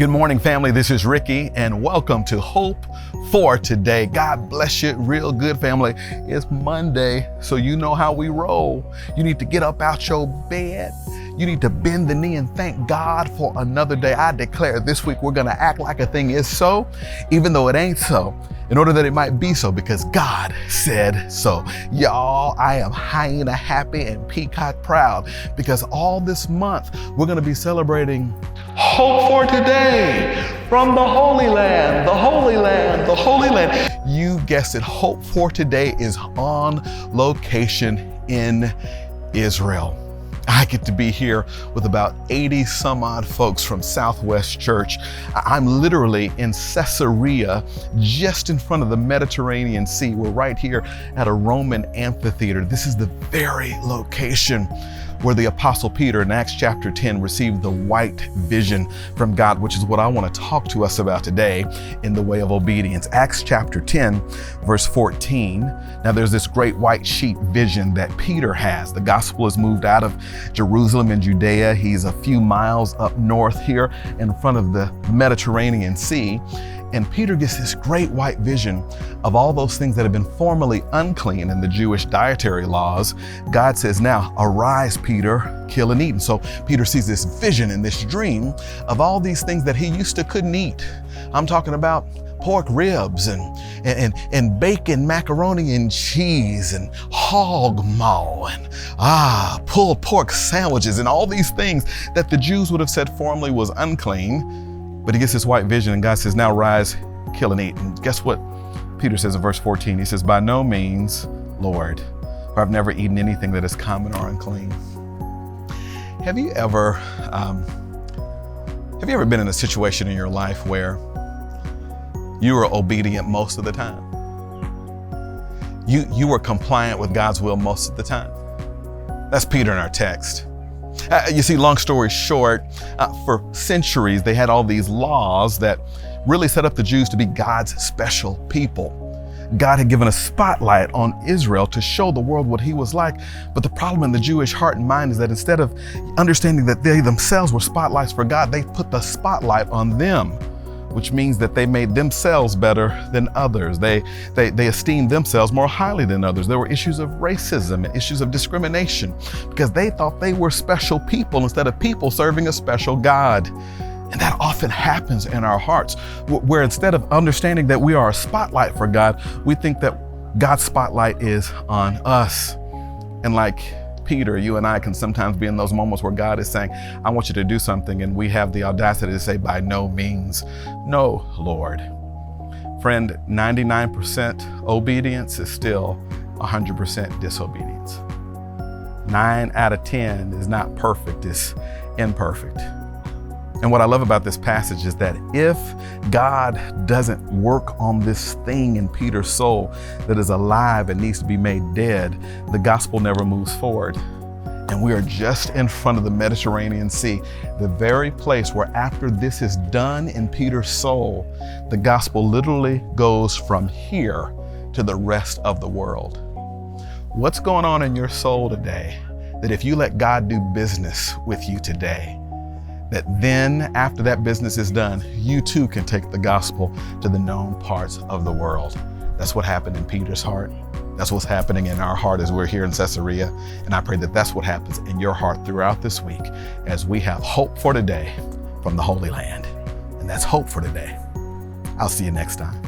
Good morning, family. This is Ricky, and welcome to Hope for Today. God bless you real good, family. It's Monday, so you know how we roll. You need to get up out your bed. You need to bend the knee and thank God for another day. I declare this week we're going to act like a thing is so, even though it ain't so, in order that it might be so, because God said so. Y'all, I am hyena happy and peacock proud, because all this month we're going to be celebrating Hope for Today from the Holy Land, the Holy Land, the Holy Land. You guessed it, Hope for Today is on location in Israel. I get to be here with about 80 some odd folks from Southwest Church. I'm literally in Caesarea, just in front of the Mediterranean Sea. We're right here at a Roman amphitheater. This is the very location where the Apostle Peter in Acts chapter 10 received the white vision from God, which is what I want to talk to us about today in the way of obedience. Acts chapter 10, verse 14. Now there's this great white sheet vision that Peter has. The gospel is moved out of Jerusalem and Judea. He's a few miles up north here in front of the Mediterranean Sea. And Peter gets this great white vision of all those things that have been formerly unclean in the Jewish dietary laws. God says, now arise, Peter, kill and eat. And so Peter sees this vision and this dream of all these things that he used to couldn't eat. I'm talking about pork ribs and bacon, macaroni and cheese and hog maw and pulled pork sandwiches and all these things that the Jews would have said formerly was unclean. But he gets this white vision and God says, now rise, kill and eat. And guess what Peter says in verse 14? He says, by no means, Lord, for I've never eaten anything that is common or unclean. Have you ever been in a situation in your life where you were obedient most of the time? You were compliant with God's will most of the time. That's Peter in our text. You see, long story short, for centuries, they had all these laws that really set up the Jews to be God's special people. God had given a spotlight on Israel to show the world what he was like. But the problem in the Jewish heart and mind is that instead of understanding that they themselves were spotlights for God, they put the spotlight on them, which means that they made themselves better than others. They esteemed themselves more highly than others. There were issues of racism and issues of discrimination because they thought they were special people instead of people serving a special God. And that often happens in our hearts, where instead of understanding that we are a spotlight for God, we think that God's spotlight is on us. And like Peter, you and I can sometimes be in those moments where God is saying, I want you to do something, and we have the audacity to say, by no means, no, Lord. Friend, 99% obedience is still 100% disobedience. 9 out of 10 is not perfect, it's imperfect. And what I love about this passage is that if God doesn't work on this thing in Peter's soul that is alive and needs to be made dead, the gospel never moves forward. And we are just in front of the Mediterranean Sea, the very place where after this is done in Peter's soul, the gospel literally goes from here to the rest of the world. What's going on in your soul today that if you let God do business with you today, that then after that business is done, you too can take the gospel to the known parts of the world? That's what happened in Peter's heart. That's what's happening in our heart as we're here in Caesarea. And I pray that that's what happens in your heart throughout this week as we have hope for today from the Holy Land. And that's hope for today. I'll see you next time.